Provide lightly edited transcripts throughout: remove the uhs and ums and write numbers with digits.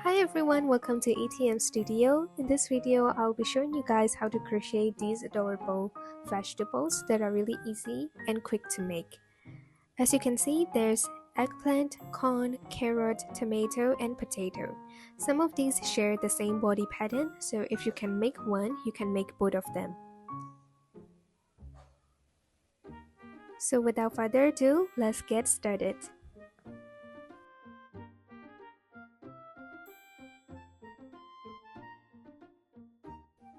Hi everyone, welcome to ATM Studio. In this video, I'll be showing you guys how to crochet these adorable vegetables that are really easy and quick to make. As you can see, there's eggplant, corn, carrot, tomato, and potato. Some of these share the same body pattern, so if you can make one, you can make both of them. So without further ado, let's get started.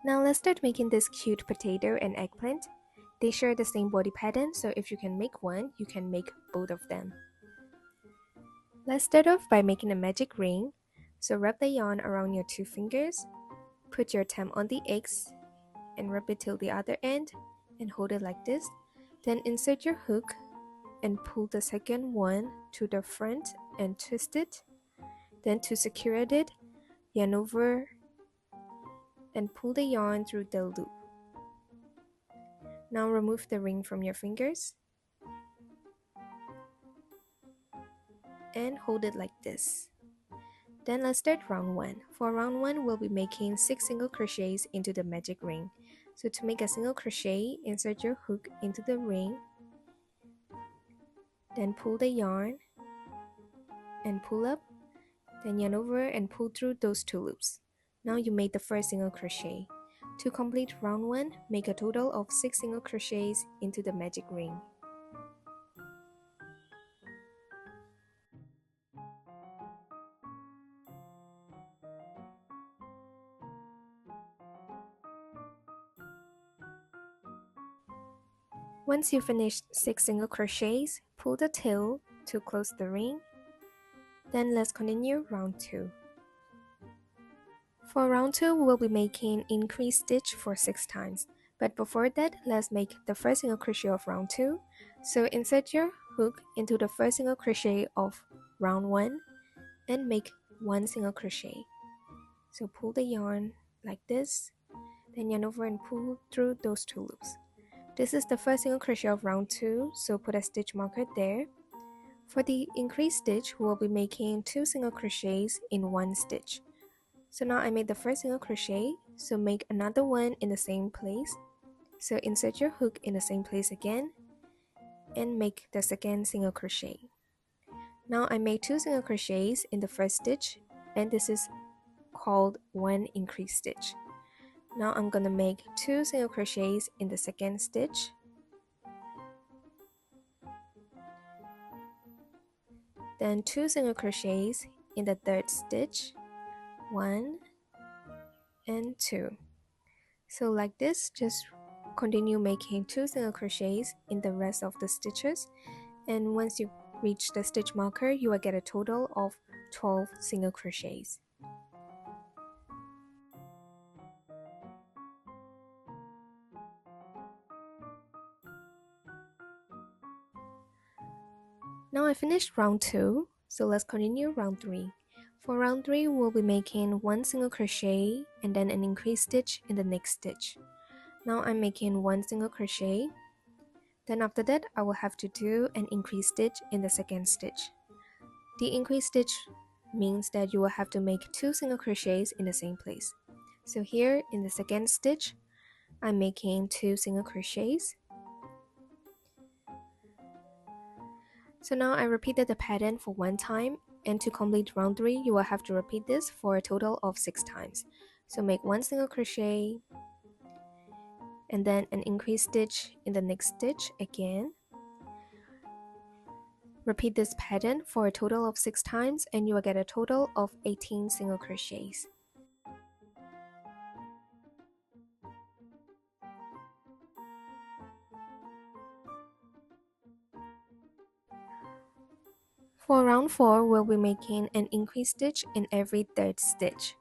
Now let's start making this cute potato and eggplant. They share the same body pattern, so if you can make one, you can make both of them. Let's start off by making a magic ring. So wrap the yarn around your two fingers, put your thumb on the eggs, and wrap it till the other end, and hold it like this. Then insert your hook and pull the second one to the front and twist it. Then to secure it, yarn over and pull the yarn through the loop. Now remove the ring from your fingers and hold it like this. Then let's start round 1. For round 1, we'll be making 6 single crochets into the magic ring. So to make a single crochet, insert your hook into the ring, then pull the yarn and pull up, then yarn over and pull through those 2 loops. Now you made the first single crochet. To complete round 1, make a total of 6 single crochets into the magic ring. Once you finish 6 single crochets, pull the tail to close the ring. Then let's continue round 2. For round 2, we'll be making increased stitch for 6 times. But before that, let's make the first single crochet of round 2. So insert your hook into the first single crochet of round 1 and make 1 single crochet. So pull the yarn like this, then yarn over and pull through those 2 loops. This is the first single crochet of round 2, so put a stitch marker there. For the increased stitch, we'll be making 2 single crochets in 1 stitch. So now I made the first single crochet, so make another one in the same place. So insert your hook in the same place again and make the second single crochet. Now I made 2 single crochets in the first stitch, and this is called 1 increased stitch. Now I'm gonna make 2 single crochets in the second stitch, then 2 single crochets in the third stitch, 1 and 2. So like this, just continue making 2 single crochets in the rest of the stitches, and once you reach the stitch marker, you will get a total of 12 single crochets. Now I finished round 2, so let's continue round 3. For round 3, we'll be making 1 single crochet and then an increased stitch in the next stitch. Now I'm making 1 single crochet. Then after that, I will have to do an increased stitch in the second stitch. The increased stitch means that you will have to make 2 single crochets in the same place. So here in the second stitch, I'm making 2 single crochets. So now I repeated the pattern for 1 time, and to complete round 3, you will have to repeat this for a total of 6 times. So make 1 single crochet, and then an increased stitch in the next stitch again. Repeat this pattern for a total of 6 times, and you will get a total of 18 single crochets. For round 4, we'll be making an increased stitch in every third stitch.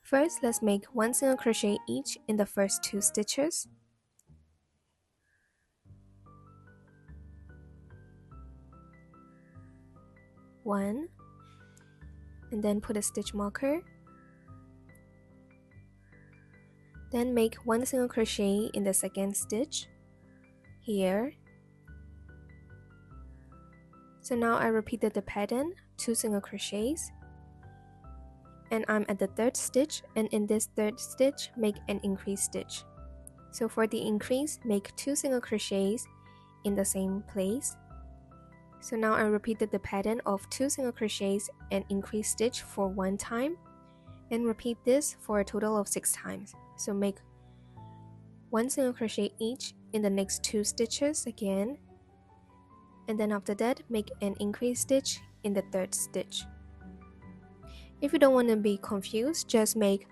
First, let's make 1 single crochet each in the first 2 stitches. One, and then put a stitch marker. Then make 1 single crochet in the second stitch here. So now I repeated the pattern, 2 single crochets, and I'm at the third stitch, and in this third stitch make an increase stitch. So for the increase, make 2 single crochets in the same place. So now I repeated the pattern of 2 single crochets and increase stitch for 1 time, and repeat this for a total of 6 times. So make 1 single crochet each in the next 2 stitches again, and then after that make an increase stitch in the third stitch. If you don't want to be confused, just make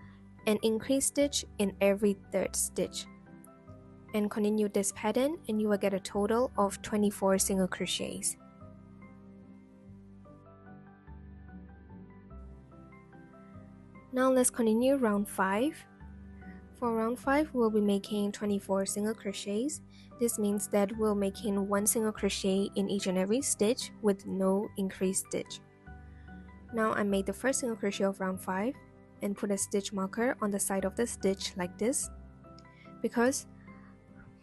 an increase stitch in every third stitch and continue this pattern, and you will get a total of 24 single crochets. Now let's continue round 5. For round 5, we'll be making 24 single crochets. This means that we'll making 1 single crochet in each and every stitch with no increase stitch. Now I made the first single crochet of round 5 and put a stitch marker on the side of the stitch like this, because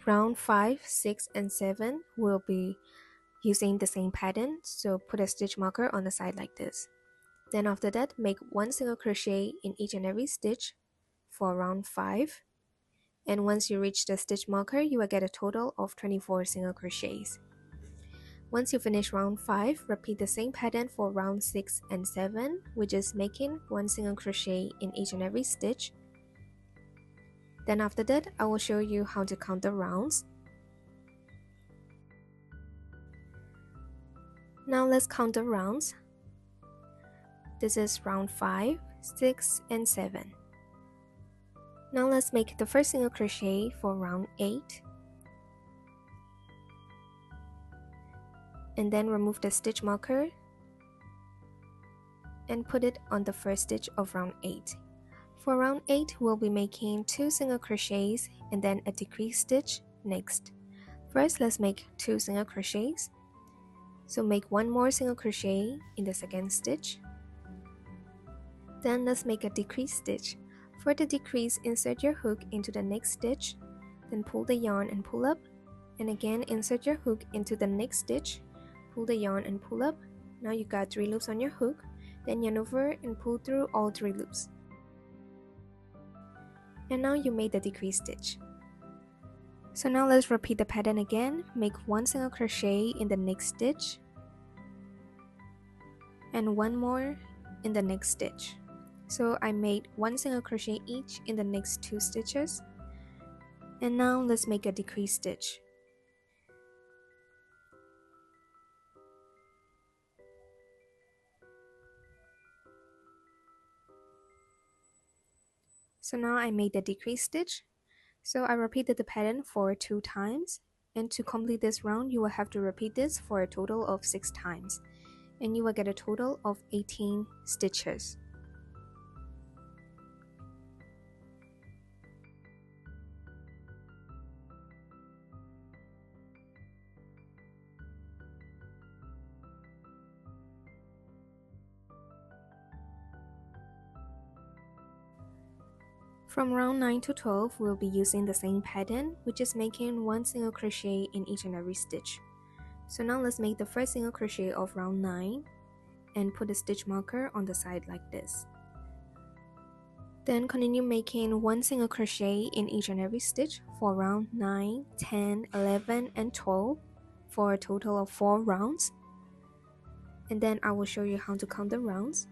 round 5, 6, and 7 will be using the same pattern, so put a stitch marker on the side like this. Then after that, make 1 single crochet in each and every stitch for round 5, and once you reach the stitch marker, you will get a total of 24 single crochets. Once you finish round 5, repeat the same pattern for round 6 and 7, which is making 1 single crochet in each and every stitch. Then after that, I will show you how to count the rounds. Now let's count the rounds. This is round 5, 6, and 7. Now let's make the first single crochet for round 8. And then remove the stitch marker and put it on the first stitch of round 8. For round 8, we'll be making 2 single crochets and then a decrease stitch next. First, let's make 2 single crochets. So make 1 more single crochet in the second stitch. Then let's make a decrease stitch. For the decrease, insert your hook into the next stitch, then pull the yarn and pull up, and again insert your hook into the next stitch, pull the yarn and pull up. Now you got 3 loops on your hook, then yarn over and pull through all 3 loops. And now you made the decrease stitch. So now let's repeat the pattern again. Make 1 single crochet in the next stitch and 1 more in the next stitch. So I made 1 single crochet each in the next 2 stitches. And now let's make a decrease stitch. So now I made the decrease stitch. So I repeated the pattern for 2 times. And to complete this round, you will have to repeat this for a total of 6 times. And you will get a total of 18 stitches. From round 9 to 12, we'll be using the same pattern, which is making 1 single crochet in each and every stitch. So now let's make the first single crochet of round 9 and put a stitch marker on the side like this. Then continue making 1 single crochet in each and every stitch for round 9, 10, 11, and 12 for a total of 4 rounds. And then I will show you how to count the rounds.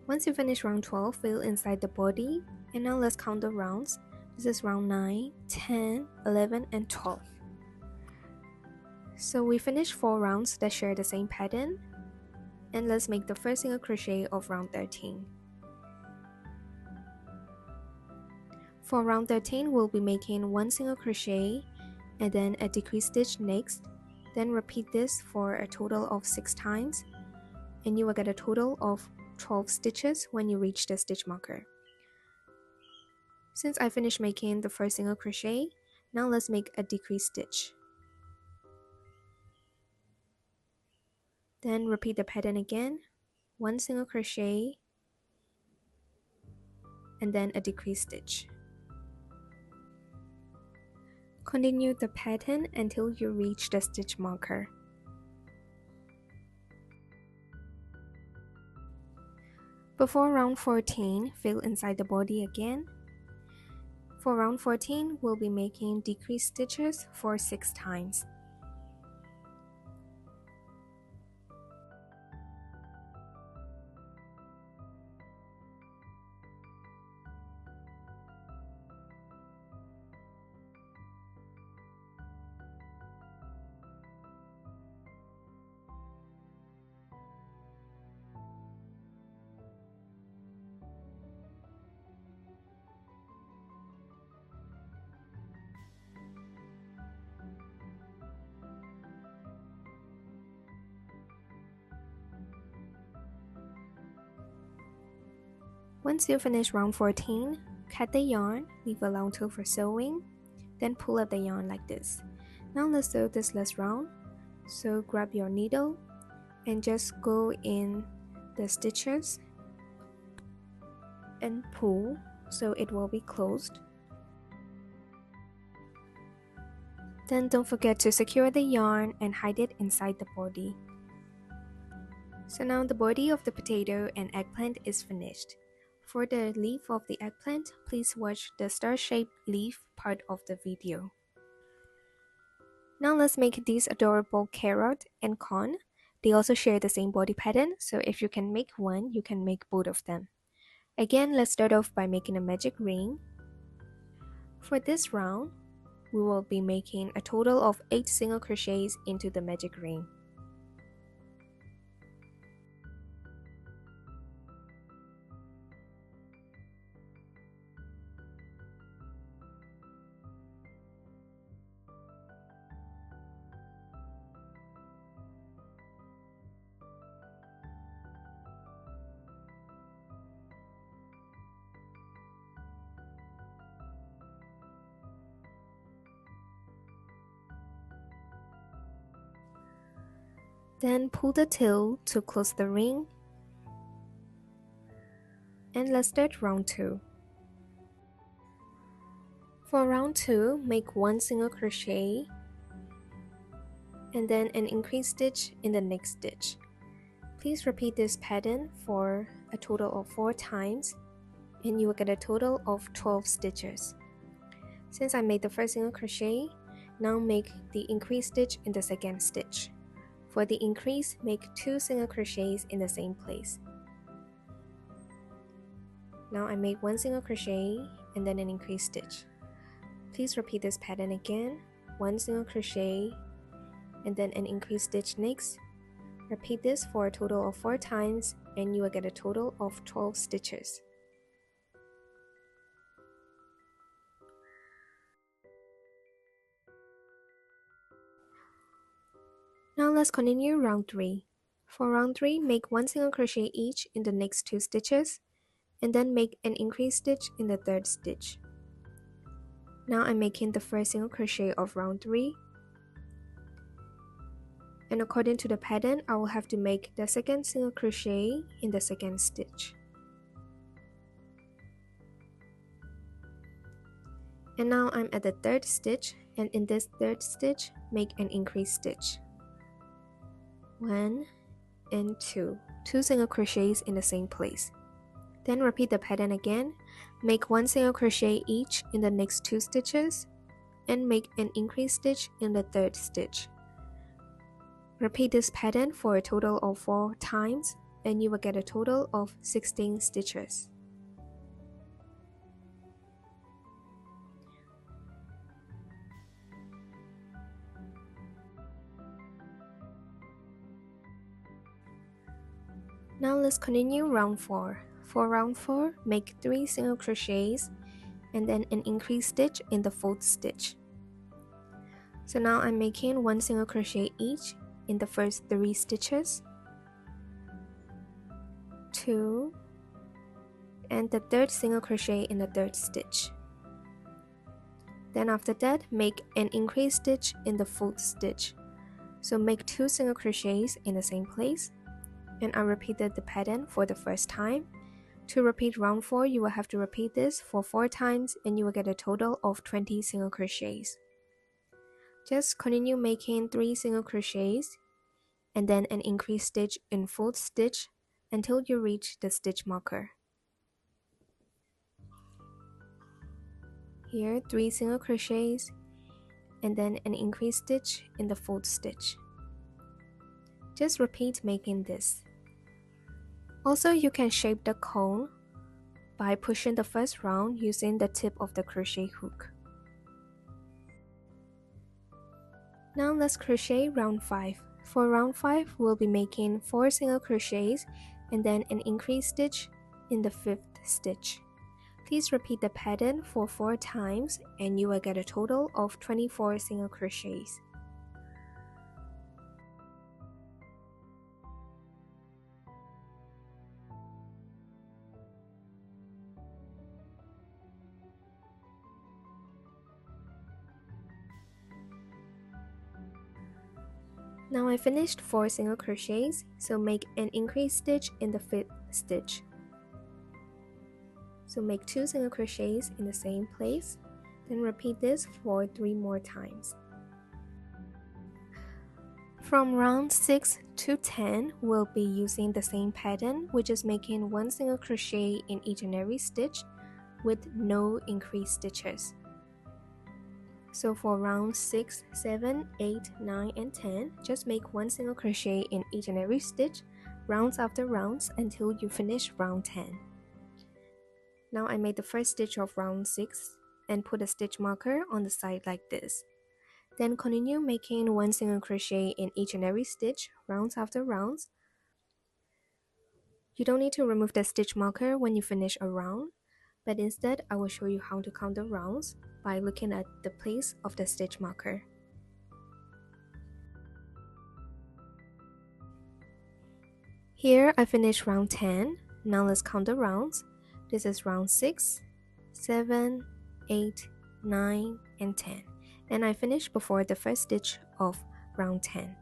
Once you finish round 12, fill inside the body, and now let's count the rounds. This is round 9, 10, 11, and 12. So we finished 4 rounds that share the same pattern, and let's make the first single crochet of round 13. For round 13, we'll be making 1 single crochet and then a decrease stitch next, then repeat this for a total of 6 times, and you will get a total of 12 stitches when you reach the stitch marker. Since I finished making the first single crochet, now let's make a decrease stitch. Then repeat the pattern again, 1 single crochet and then a decrease stitch. Continue the pattern until you reach the stitch marker. Before round 14, fill inside the body again. For round 14, we'll be making decreased stitches for 6 times. Once you finish round 14, cut the yarn, leave a long toe for sewing, then pull up the yarn like this. Now let's sew this last round. So grab your needle and just go in the stitches and pull so it will be closed. Then don't forget to secure the yarn and hide it inside the body. So now the body of the potato and eggplant is finished. For the leaf of the eggplant, please watch the star-shaped leaf part of the video. Now let's make these adorable carrot and corn. They also share the same body pattern, so if you can make one, you can make both of them. Again, let's start off by making a magic ring. For this round, we will be making a total of 8 single crochets into the magic ring. Then pull the tail to close the ring. And let's start round 2. For round 2, make 1 single crochet and then an increased stitch in the next stitch. Please repeat this pattern for a total of 4 times and you will get a total of 12 stitches. Since I made the first single crochet, now make the increased stitch in the second stitch. For the increase, make 2 single crochets in the same place. Now I made 1 single crochet and then an increased stitch. Please repeat this pattern again, 1 single crochet and then an increased stitch next. Repeat this for a total of 4 times and you will get a total of 12 stitches. Now let's continue round 3. For round 3, make 1 single crochet each in the next 2 stitches and then make an increased stitch in the third stitch. Now I'm making the first single crochet of round 3. And according to the pattern, I will have to make the second single crochet in the second stitch. And now I'm at the third stitch, and in this third stitch, make an increased stitch. 1 and 2 single crochets in the same place. Then repeat the pattern again, make 1 single crochet each in the next 2 stitches and make an increased stitch in the third stitch. Repeat this pattern for a total of 4 times and you will get a total of 16 stitches. Now let's continue round 4. For round 4, make 3 single crochets and then an increased stitch in the 4th stitch. So now I'm making 1 single crochet each in the first 3 stitches, 2, and the third single crochet in the third stitch. Then after that, make an increased stitch in the 4th stitch. So make 2 single crochets in the same place. And I repeated the pattern for the first time. To repeat round 4, you will have to repeat this for 4 times and you will get a total of 20 single crochets. Just continue making 3 single crochets and then an increased stitch in 4th stitch until you reach the stitch marker. Here 3 single crochets and then an increased stitch in the 4th stitch. Just repeat making this. Also, you can shape the cone by pushing the first round using the tip of the crochet hook. Now let's crochet round 5. For round 5, we'll be making 4 single crochets and then an increased stitch in the 5th stitch. Please repeat the pattern for 4 times and you will get a total of 24 single crochets. Now I finished 4 single crochets, so make an increased stitch in the 5th stitch. So make 2 single crochets in the same place, then repeat this for 3 more times. From round 6 to 10, we'll be using the same pattern, which is making 1 single crochet in each and every stitch with no increased stitches. So for round 6, 7, 8, 9, and 10, just make 1 single crochet in each and every stitch, rounds after rounds until you finish round 10. Now I made the first stitch of round 6 and put a stitch marker on the side like this. Then continue making 1 single crochet in each and every stitch, rounds after rounds. You don't need to remove the stitch marker when you finish a round, but instead I will show you how to count the rounds by looking at the place of the stitch marker. Here I finished round 10. Now let's count the rounds. This is round 6, 7, 8, 9, and 10. And I finished before the first stitch of round 10.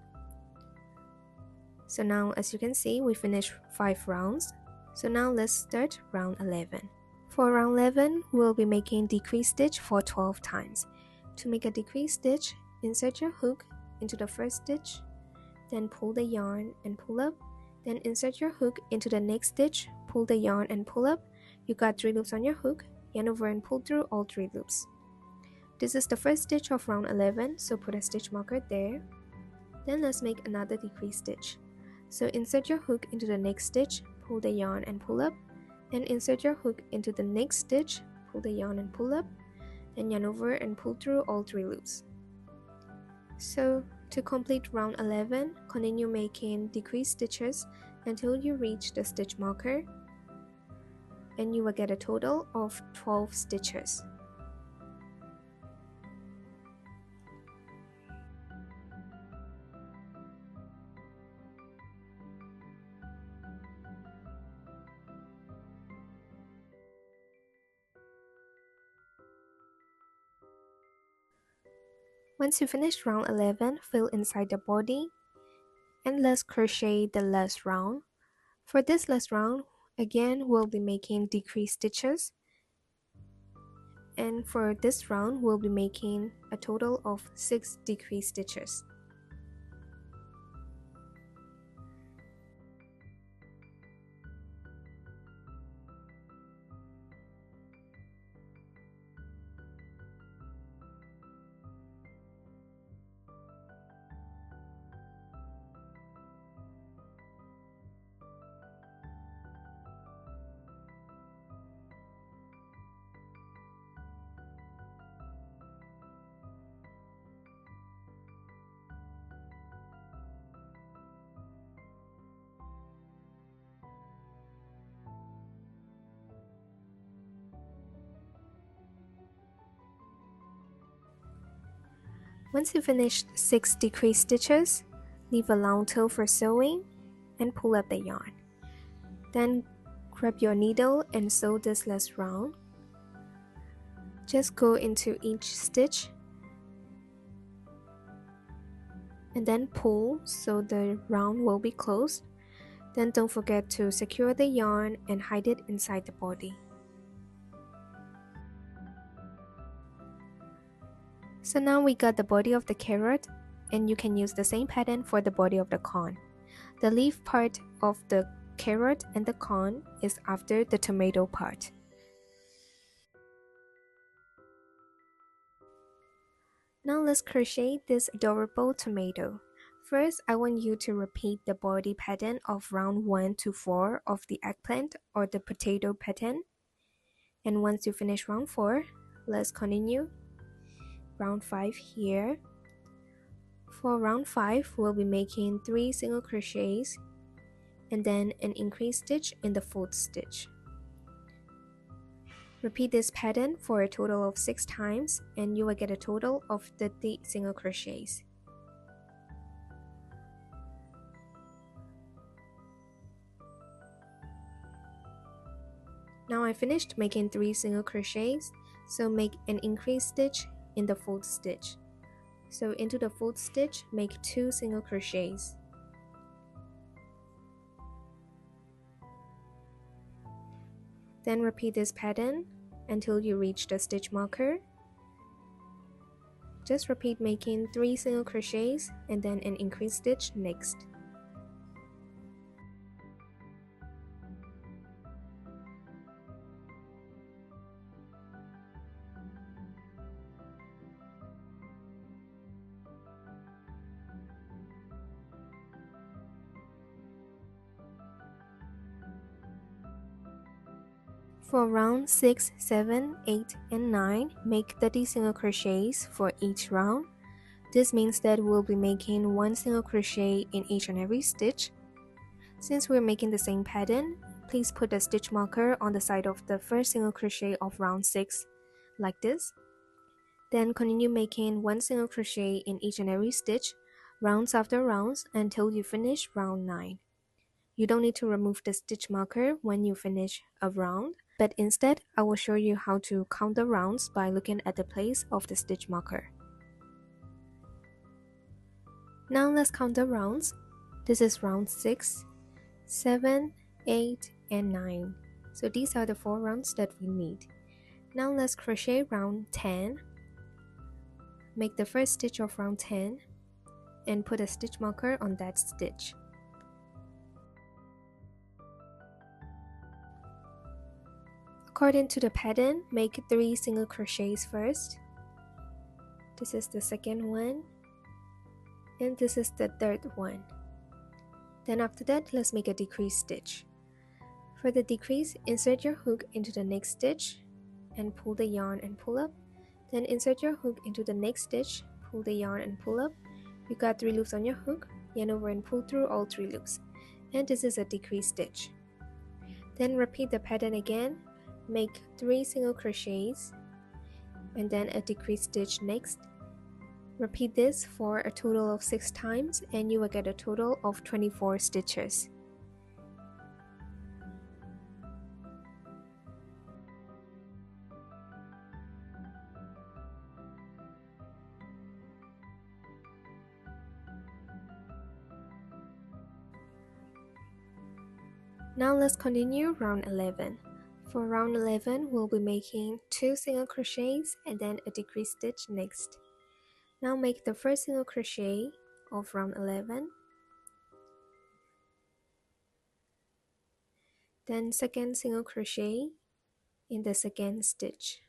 So now as you can see, we finished 5 rounds. So now let's start round 11. For round 11, we'll be making decreased stitch for 12 times. To make a decreased stitch, insert your hook into the first stitch, then pull the yarn and pull up, then insert your hook into the next stitch, pull the yarn and pull up. You got 3 loops on your hook, yarn over and pull through all 3 loops. This is the first stitch of round 11, so put a stitch marker there. Then let's make another decreased stitch. So insert your hook into the next stitch, pull the yarn and pull up, then insert your hook into the next stitch, pull the yarn and pull up, then yarn over and pull through all 3 loops. So to complete round 11, continue making decreased stitches until you reach the stitch marker, and you will get a total of 12 stitches. Once you finish round 11, fill inside the body and let's crochet the last round. For this last round, again we'll be making decreased stitches, and for this round we'll be making a total of 6 decreased stitches. Once you finish 6 decreased stitches, leave a long tail for sewing and pull up the yarn. Then grab your needle and sew this last round. Just go into each stitch and then pull so the round will be closed. Then don't forget to secure the yarn and hide it inside the body. So now we got the body of the carrot, and you can use the same pattern for the body of the cone. The leaf part of the carrot and the cone is after the tomato part. Now let's crochet this adorable tomato. First, I want you to repeat the body pattern of round 1 to 4 of the eggplant or the potato pattern. And once you finish round 4, let's continue round 5 here. For round 5, we'll be making 3 single crochets and then an increased stitch in the 4th stitch. Repeat this pattern for a total of 6 times and you will get a total of 30 single crochets. Now I finished making 3 single crochets, so make an increased stitch in the 4th stitch. So into the 4th stitch, make 2 single crochets. Then repeat this pattern until you reach the stitch marker. Just repeat making 3 single crochets and then an increased stitch next. For round 6, 7, 8, and 9, make 30 single crochets for each round. This means that we'll be making 1 single crochet in each and every stitch. Since we're making the same pattern, please put a stitch marker on the side of the first single crochet of round 6, like this. Then continue making 1 single crochet in each and every stitch, rounds after rounds, until you finish round 9. You don't need to remove the stitch marker when you finish a round, but instead I will show you how to count the rounds by looking at the place of the stitch marker. Now let's count the rounds. This is round 6, 7, 8, and 9. So these are the 4 rounds that we need. Now let's crochet round 10. Make the first stitch of round 10 and put a stitch marker on that stitch. According to the pattern, make 3 single crochets first. This is the second one, and this is the third one. Then after that, let's make a decrease stitch. For the decrease, insert your hook into the next stitch and pull the yarn and pull up. Then insert your hook into the next stitch, pull the yarn and pull up. You got 3 loops on your hook, yarn over and pull through all 3 loops. And this is a decrease stitch. Then repeat the pattern again. Make 3 single crochets and then a decrease stitch next. Repeat this for a total of 6 times and you will get a total of 24 stitches. Now let's continue round 11. For round 11, we'll be making 2 single crochets and then a decrease stitch next. Now make the first single crochet of round 11. Then second single crochet in the second stitch.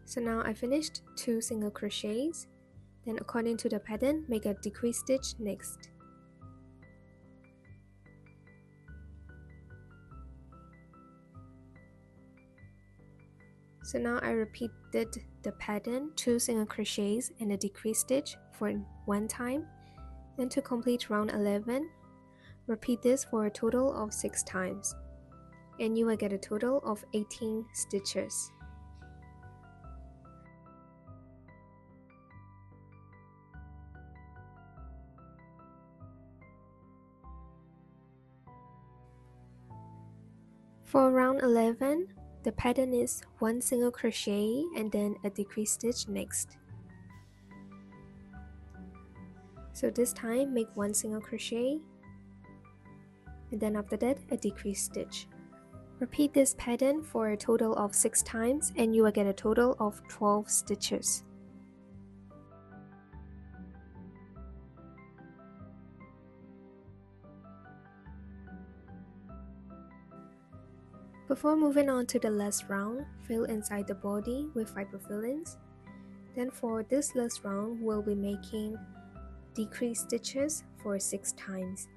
So now I finished 2 single crochets. Then according to the pattern, make a decrease stitch next. So now I repeated the pattern 2 single crochets and a decrease stitch for 1 time. Then to complete round 11, repeat this for a total of 6 times. And you will get a total of 18 stitches. For round 11, the pattern is 1 single crochet and then a decrease stitch next. So this time make 1 single crochet and then after that a decrease stitch. Repeat this pattern for a total of 6 times and you will get a total of 12 stitches. Before moving on to the last round, fill inside the body with fiber fillings. Then for this last round, we'll be making decrease stitches for 6 times.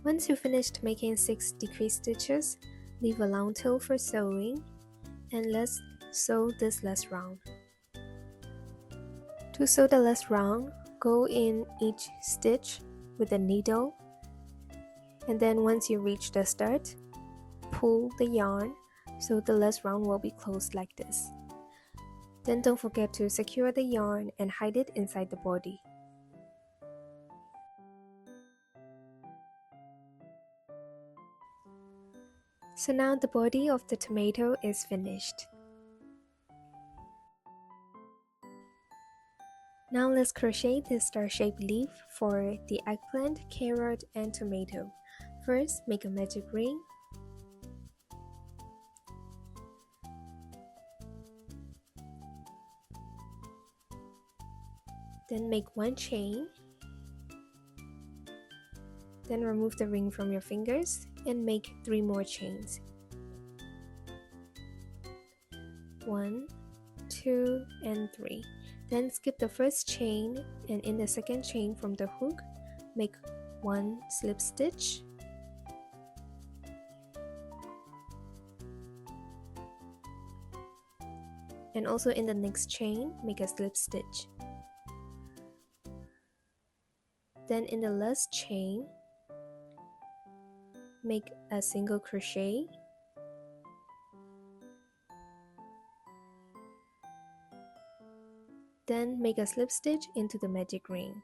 Once you finished making 6 decrease stitches, leave a long tail for sewing, and let's sew this last round. To sew the last round, go in each stitch with a needle, and then once you reach the start, pull the yarn so the last round will be closed like this. Then don't forget to secure the yarn and hide it inside the body. So now the body of the tomato is finished. Now let's crochet this star-shaped leaf for the eggplant, carrot, and tomato. First, make a magic ring. Then make 1 chain. Then remove the ring from your fingers and make 3 more chains. 1, 2, and 3. Then skip the first chain and in the second chain from the hook, make 1 slip stitch. And also in the next chain, make a slip stitch. Then in the last chain, make a single crochet. Then make a slip stitch into the magic ring.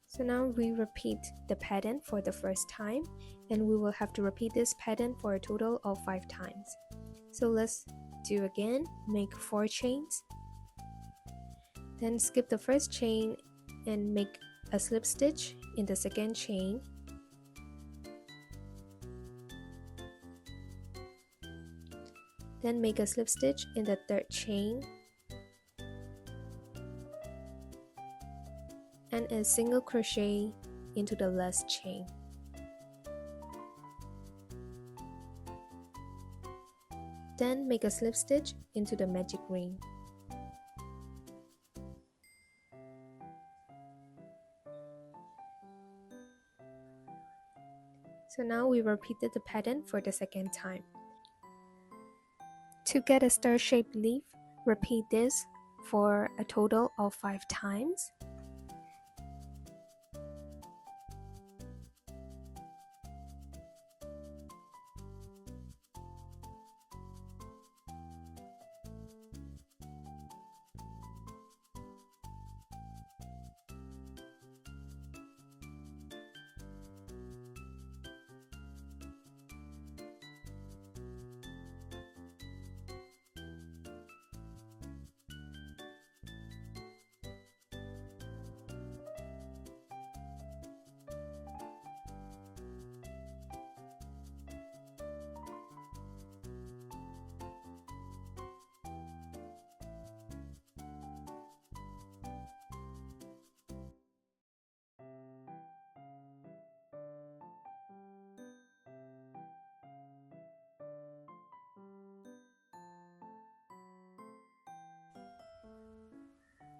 So now we repeat the pattern for the first time, and we will have to repeat this pattern for a total of 5 times. So let's do again. Make 4 chains. Then skip the first chain and make a slip stitch in the second chain. Then make a slip stitch in the third chain and a single crochet into the last chain. Then make a slip stitch into the magic ring. So now we repeated the pattern for the second time. To get a star-shaped leaf, repeat this for a total of 5 times.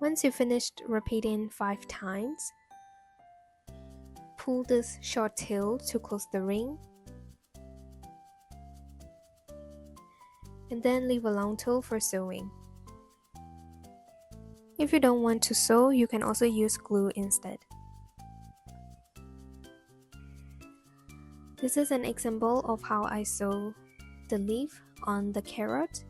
Once you finished repeating 5 times, pull this short tail to close the ring, and then leave a long tail for sewing. If you don't want to sew, you can also use glue instead. This is an example of how I sew the leaf on the carrot.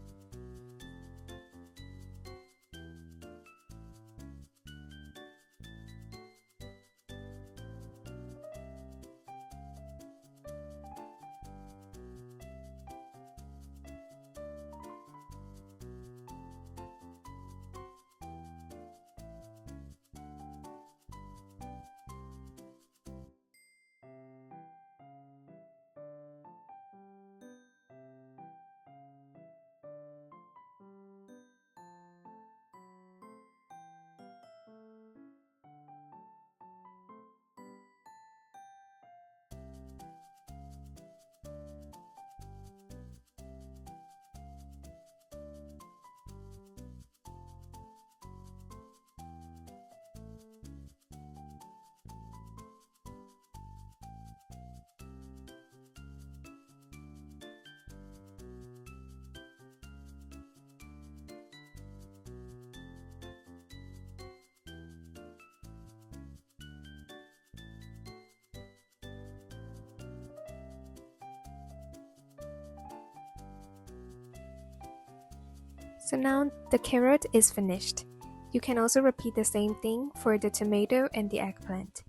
So now the carrot is finished. You can also repeat the same thing for the tomato and the eggplant.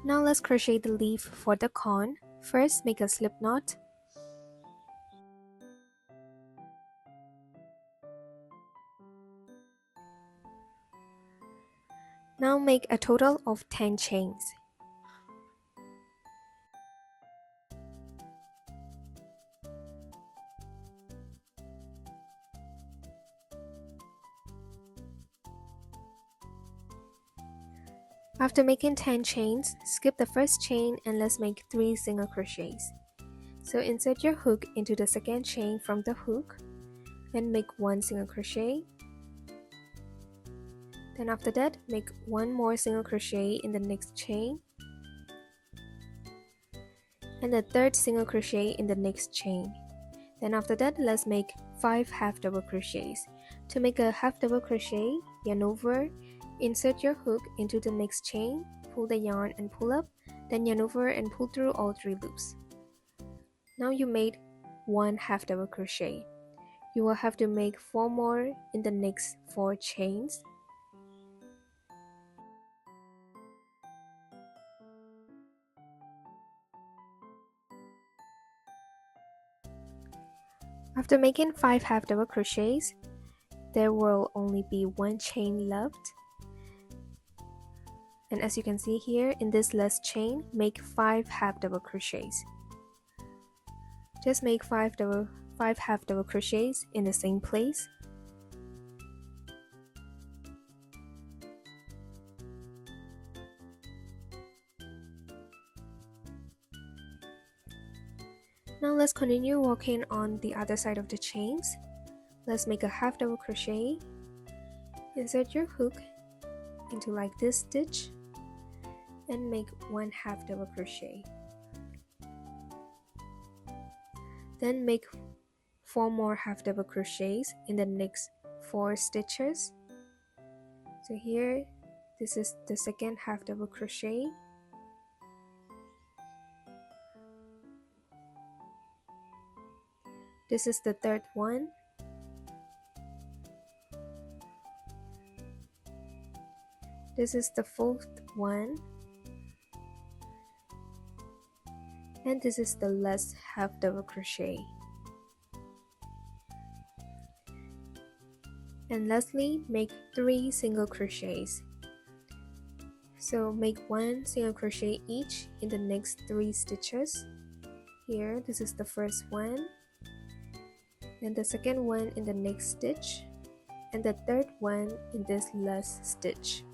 Now let's crochet the leaf for the corn. First, make a slip knot. Now make a total of 10 chains. After making 10 chains, skip the first chain and let's make 3 single crochets. So insert your hook into the second chain from the hook, then make 1 single crochet. Then after that, make 1 more single crochet in the next chain, and the third single crochet in the next chain. Then after that, let's make 5 half double crochets. To make a half double crochet, yarn over, insert your hook into the next chain, pull the yarn and pull up, then yarn over and pull through all 3 loops. Now you made 1 half double crochet. You will have to make 4 more in the next 4 chains. After making 5 half double crochets, there will only be 1 chain left. And as you can see here, in this last chain, make 5 half double crochets. Just make 5 half double crochets in the same place. Now let's continue working on the other side of the chains. Let's make a half double crochet. Insert your hook into like this stitch and make 1 half double crochet. Then make 4 more half double crochets in the next 4 stitches. So here, this is the second half double crochet. This is the third one. This is the fourth one. And this is the last half double crochet. And lastly, make 3 single crochets. So make 1 single crochet each in the next 3 stitches. Here, this is the first one, and the second one in the next stitch, and the third one in this last stitch.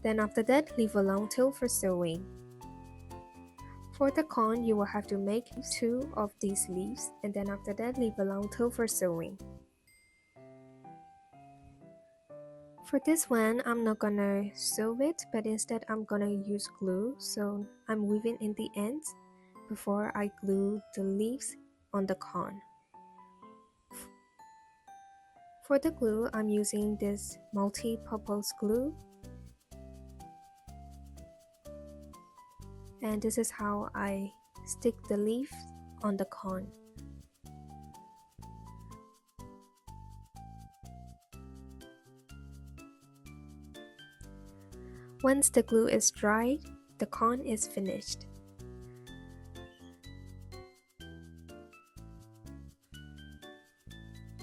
Then after that, leave a long tail for sewing. For the corn, you will have to make 2 of these leaves, and then after that, leave a long tail for sewing. For this one, I'm not gonna sew it, but instead I'm gonna use glue. So I'm weaving in the ends before I glue the leaves on the cone. For the glue, I'm using this multi-purpose glue. And this is how I stick the leaf on the cone. Once the glue is dried, the cone is finished.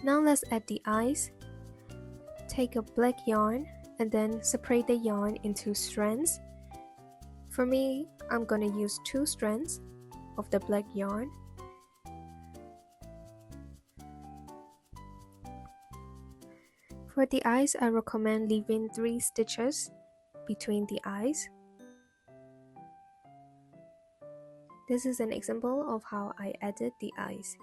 Now let's add the eyes. Take a black yarn and then separate the yarn into strands. For me, I'm gonna use 2 strands of the black yarn. For the eyes, I recommend leaving 3 stitches between the eyes. This is an example of how I added the eyes.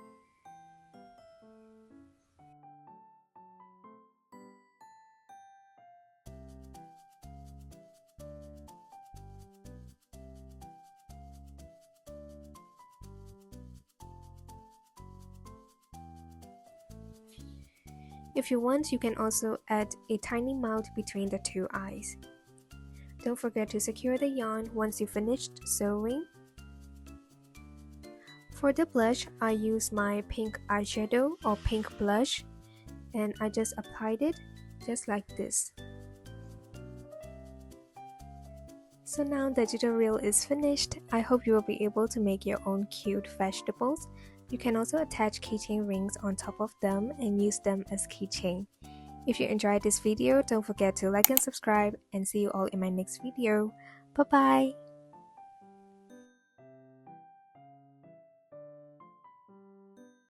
If you want, you can also add a tiny mouth between the 2 eyes. Don't forget to secure the yarn once you finished sewing. For the blush, I use my pink eyeshadow or pink blush, and I just applied it just like this. So now the tutorial is finished. I hope you will be able to make your own cute vegetables. You can also attach keychain rings on top of them and use them as keychain. If you enjoyed this video, don't forget to like and subscribe, and see you all in my next video. Bye bye!